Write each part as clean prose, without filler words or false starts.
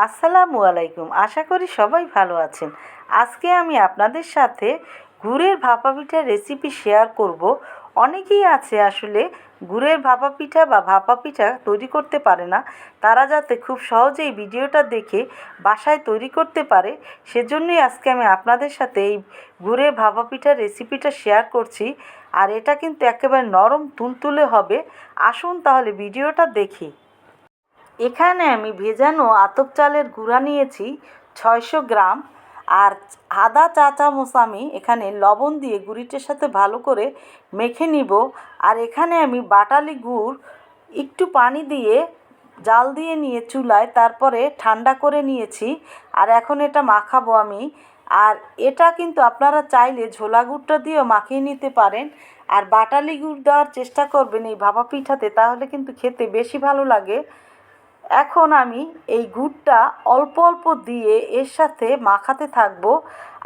আসসালামু আলাইকুম। আশা করি সবাই ভালো আছেন। আজকে আমি আপনাদের সাথে গুড়ের ভাপা পিঠার রেসিপি শেয়ার করব। অনেকেই আছে আসলে গুড়ের ভাপা পিঠা বা ভাপা পিঠা তৈরি করতে পারে না। তারা যাতে খুব সহজেই ভিডিওটা দেখে বাসায় তৈরি করতে পারে, সেজন্যই আজকে আমি আপনাদের সাথে এই গুড়ের ভাপা পিঠার রেসিপিটা শেয়ার করছি। আর এটা কিন্তু একেবারে নরম তুলতুলে হবে। আসুন তাহলে ভিডিওটা দেখি। এখানে আমি ভেজানো আতপ চালের গুঁড়া নিয়েছি 600 গ্রাম। আর আধা চা চামচ আমি এখানে লবণ দিয়ে গুঁড়িটার সাথে ভালো করে মেখে নিব। আর এখানে আমি বাটালি গুড় একটু পানি দিয়ে জাল দিয়ে নিয়ে চুলায়, তারপরে ঠান্ডা করে নিয়েছি। আর এখন এটা মাখাবো আমি। আর এটা কিন্তু আপনারা চাইলে ঝোলা গুড়টা দিয়েও মাখিয়ে নিতে পারেন। আর বাটালি গুড় দেওয়ার চেষ্টা করবেন এই ভাপা পিঠাতে, তাহলে কিন্তু খেতে বেশি ভালো লাগে। এখন আমি এই গুড়টা অল্প অল্প দিয়ে এর সাথে মাখাতে থাকব।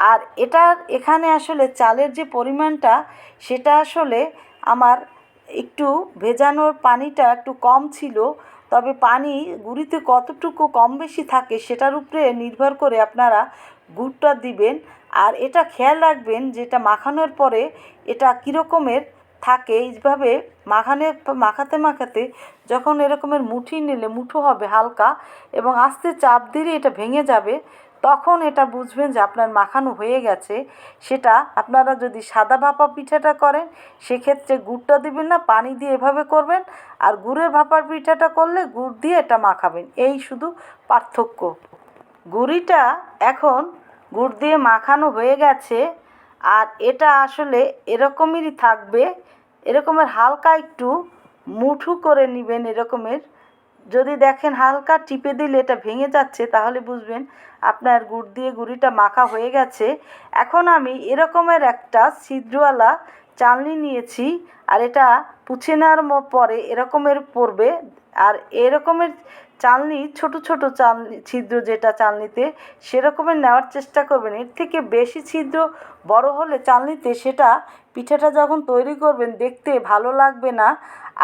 আর এখানে আসলে চালের যে পরিমাণটা, সেটা আসলে আমার একটু ভেজানোর পানিটা একটু কম ছিল। তবে পানি গুঁড়িতে কতটুকু কম বেশি থাকে সেটার উপরে নির্ভর করে আপনারা গুড়টা দিবেন। আর এটা খেয়াল রাখবেন যে এটা মাখানোর পরে এটা কীরকমের থাকে। এইভাবে মাখাতে মাখাতে যখন এরকমের মুঠো হবে হালকা, এবং আস্তে চাপ দিলে এটা ভেঙে যাবে, তখন এটা বুঝবেন যে আপনার মাখানো হয়ে গেছে। সেটা আপনারা যদি সাদা ভাপা পিঠাটা করেন সেক্ষেত্রে গুড়টা দিবেন না, পানি দিয়ে এভাবে করবেন। আর গুড়ের ভাপার পিঠাটা করলে গুড় দিয়ে এটা মাখাবেন, এই শুধু পার্থক্য। গুঁড়িটা এখন গুড় দিয়ে মাখানো হয়ে গেছে। আর এটা আসলে এরকমেরই থাকবে, এরকমের হালকা একটু মুঠো করে নেবেন। এরকমের যদি দেখেন হালকা টিপে দিলে এটা ভেঙে যাচ্ছে, তাহলে বুঝবেন আপনার গুড় দিয়ে গুঁড়িটা মাখা হয়ে গেছে। এখন আমি এরকমের একটা ছিদ্রওয়ালা চালনি নিয়েছি। আর এটা পুছে নেওয়ার পরে এরকমের পড়বে। আর এরকমের চালনি, ছোট ছোট চালনি, ছিদ্র যেটা চালনিতে, সেরকমের নেওয়ার চেষ্টা করবেন। এর থেকে বেশি ছিদ্র বড় হলে চালনিতে, সেটা পিঠাটা যখন তৈরি করবেন দেখতে ভালো লাগবে না।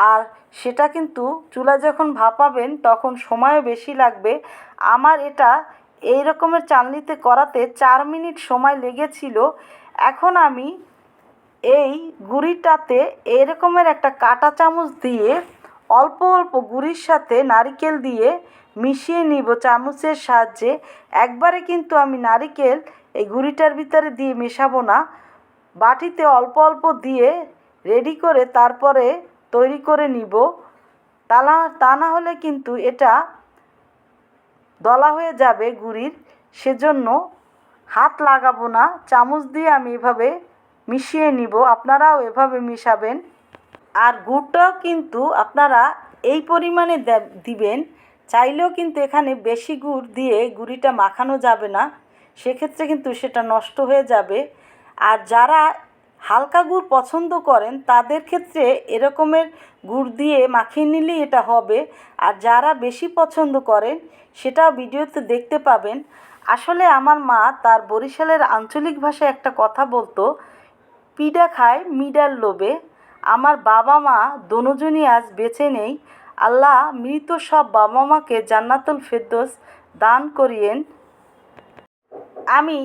আর সেটা কিন্তু চুলায় যখন ভাপাবেন তখন সময়ও বেশি লাগবে। আমার এটা এই রকমের চালনিতে করাতে 4 মিনিট সময় লেগেছিল। এখন আমি এই গুঁড়িটাতে এরকমের একটা কাঁটা চামচ দিয়ে অল্প অল্প গুঁড়ির সাথে নারিকেল দিয়ে মিশিয়ে নিব চামচের সাহায্যে। একবারে কিন্তু আমি নারিকেল এই গুঁড়িটার ভিতরে দিয়ে মেশাবো না, বাটিতে অল্প অল্প দিয়ে রেডি করে তারপরে তৈরি করে নিব। তা না হলে কিন্তু এটা দলা হয়ে যাবে গুঁড়ির। সেজন্য হাত লাগাবো না, চামচ দিয়ে আমি এভাবে মিশিয়ে নিব। আপনারাও এভাবে মিশাবেন। আর গুড়টাও কিন্তু আপনারা এই পরিমাণে দিবেন। চাইলেও কিন্তু এখানে বেশি গুড় দিয়ে গুঁড়িটা মাখানো যাবে না, সেক্ষেত্রে কিন্তু সেটা নষ্ট হয়ে যাবে। আর যারা হালকা গুড় পছন্দ করেন তাদের ক্ষেত্রে এরকমের গুড় দিয়ে মাখিয়ে নিলেই এটা হবে। আর যারা বেশি পছন্দ করেন সেটাও ভিডিওতে দেখতে পাবেন। আসলে আমার মা তার বরিশালের আঞ্চলিক ভাষায় একটা কথা বলতো, পিঠা খায় মিডার লোভে। আমার বাবা মা দোনোজনই আজ বেঁচে নেই। আল্লাহ মৃত সব বাবা মাকে জান্নাতুল ফেরদৌস দান করিয়েন। আমি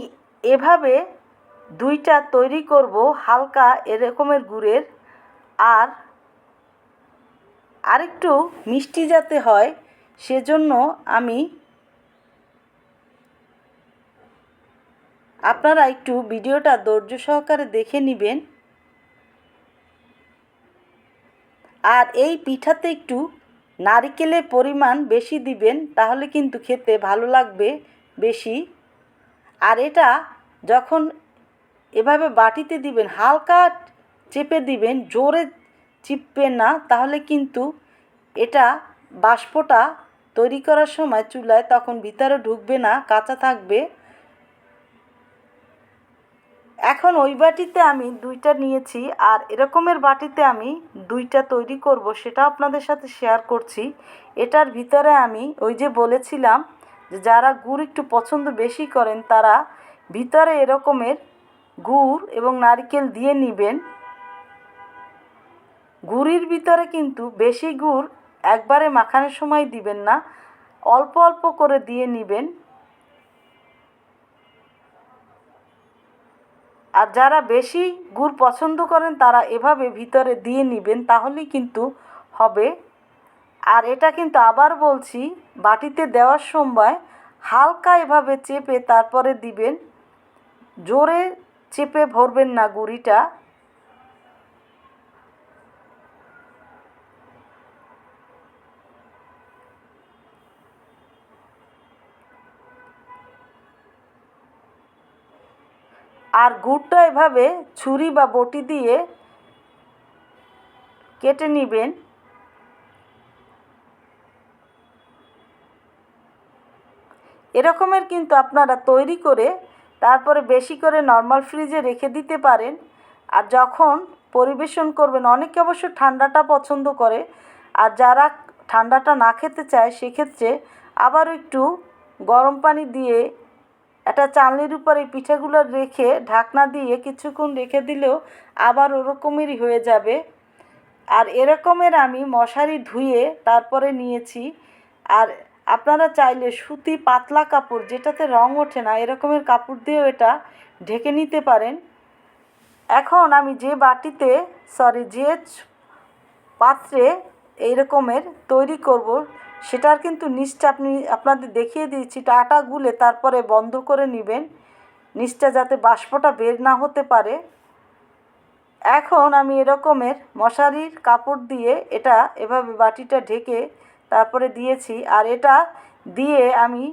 এভাবে দুইটা তৈরি করব হালকা এরকমের গুড়ের। আর আরেকটু মিষ্টি যাতে হয় সেজন্য আমি, আপনারা একটু ভিডিওটা ধৈর্য সহকারে দেখে নেবেন। আর এই পিঠাতে একটু নারিকেলের পরিমাণ বেশি দিবেন, তাহলে কিন্তু খেতে ভালো লাগবে বেশি। আর এটা যখন এভাবে বাটিতে দিবেন হালকা চেপে দিবেন, জোরে চিপবেন না, তাহলে কিন্তু এটা বাষ্পটা তৈরি করার সময় চুলায় তখন ভিতরে ঢুকবে না, কাঁচা থাকবে। এখন ওই বাটিতে আমি দুইটা নিয়েছি, আর এরকমের বাটিতে আমি দুইটা তৈরি করব, সেটা আপনাদের সাথে শেয়ার করছি। এটার ভিতরে আমি ওই যে বলেছিলাম যে যারা গুড় একটু পছন্দ বেশি করেন তারা ভিতরে এরকমের গুড় এবং নারকেল দিয়ে নেবেন। গুড়ির ভিতরে কিন্তু বেশি গুড় একবারে মাখানোর সময় দিবেন না, অল্প অল্প করে দিয়ে নেবেন। আর যারা বেশি গুড় পছন্দ করেন তারা এভাবে ভিতরে দিয়ে নেবেন, তাহলেই কিন্তু হবে। আর এটা কিন্তু আবার বলছি, বাটিতে দেওয়ার সময় হালকা এভাবে চেপে তারপরে দিবেন, জোরে চেপে ভরবেন না গুঁড়িটা। আর গুড়টা এভাবে ছুরি বা বটি দিয়ে কেটে নেবেন। এরকমের কিন্তু আপনারা তৈরি করে তারপরে বেশি করে নর্মাল ফ্রিজে রেখে দিতে পারেন। আর যখন পরিবেশন করবেন, অনেকে অবশ্য ঠান্ডাটা পছন্দ করে, আর যারা ঠান্ডাটা না খেতে চায় সেক্ষেত্রে আবারও একটু গরম পানি দিয়ে একটা চালনির উপরে পিঠাগুলো রেখে ঢাকনা দিয়ে কিছুক্ষণ রেখে দিলেও আবার ওরকমেরই হয়ে যাবে। আর এরকমের আমি মশারি ধুয়ে তারপরে নিয়েছি। আর আপনারা চাইলে সুতি পাতলা কাপড়, যেটাতে রং ওঠে না, এরকমের কাপড় দিয়েও এটা ঢেকে নিতে পারেন। এখন আমি যে বাটিতে যে পাত্রে এই রকমের তৈরি করব, সেটার কিন্তু নিচটা আপনাদের দেখিয়ে দিয়েছি, আটা গুলে তারপরে বন্ধ করে নেবেন, নিচটা যাতে বাষ্পটা বের না হতে পারে। এখন আমি এরকমের মশারির কাপড় দিয়ে এটা এভাবে বাটিটা ঢেকে তারপরে দিয়েছি। আর এটা দিয়ে আমি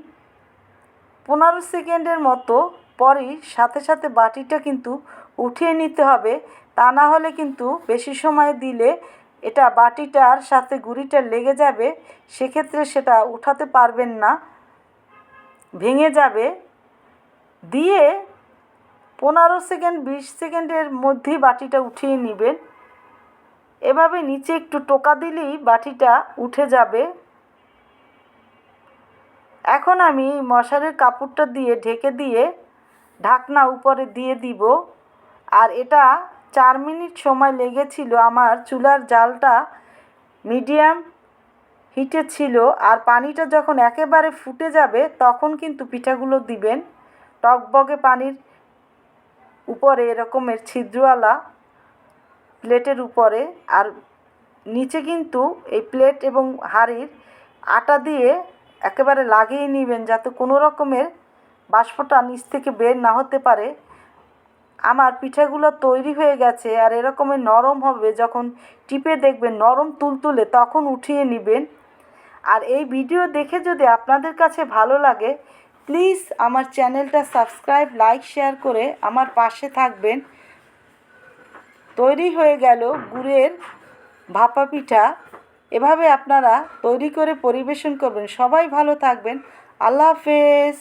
15 সেকেন্ডের মতো পরই সাথে সাথে বাটিটা কিন্তু উঠিয়ে নিতে হবে, তা না হলে কিন্তু বেশি সময় দিলে এটা বাটিটার সাথে গুঁড়িটা লেগে যাবে, সেক্ষেত্রে সেটা উঠাতে পারবেন না, ভেঙে যাবে। দিয়ে 15 সেকেন্ড 20 সেকেন্ডের মধ্যেই বাটিটা উঠিয়ে নেবেন। এভাবে নিচে একটু টোকা দিলেই বাটিটা উঠে যাবে। এখন আমি মশারির কাপড়টা দিয়ে ঢেকে দিয়ে ঢাকনা উপরে দিয়ে দিব। আর এটা 4 মিনিট সময় লেগেছিল। আমার চুলার জালটা মিডিয়াম হিটে ছিল। আর পানিটা যখন একেবারে ফুটে যাবে তখন কিন্তু পিঠাগুলো দিবেন টকবগে পানির উপরে, এরকমের ছিদ্রওয়ালা প্লেটের উপরে। আর নিচে কিন্তু এই প্লেট এবং হাঁড়ির আটা দিয়ে একেবারে লাগিয়ে নেবেন, যাতে কোনো রকমের বাষ্পটা নিচ থেকে বের না হতে পারে। আমার পিঠাগুলো তৈরি হয়ে গেছে। আর এরকমের নরম হবে, যখন টিপে দেখবেন নরম তুলতুলে, তখন উঠিয়ে নেবেন। আর এই ভিডিও দেখে যদি আপনাদের কাছে ভালো লাগে, প্লিজ আমার চ্যানেলটা সাবস্ক্রাইব, লাইক, শেয়ার করে আমার পাশে থাকবেন। তৈরি হয়ে গেল গুড়ের ভাপা পিঠা। এভাবে আপনারা তৈরি করে পরিবেশন করবেন। সবাই ভালো থাকবেন। আল্লাহ হাফেজ।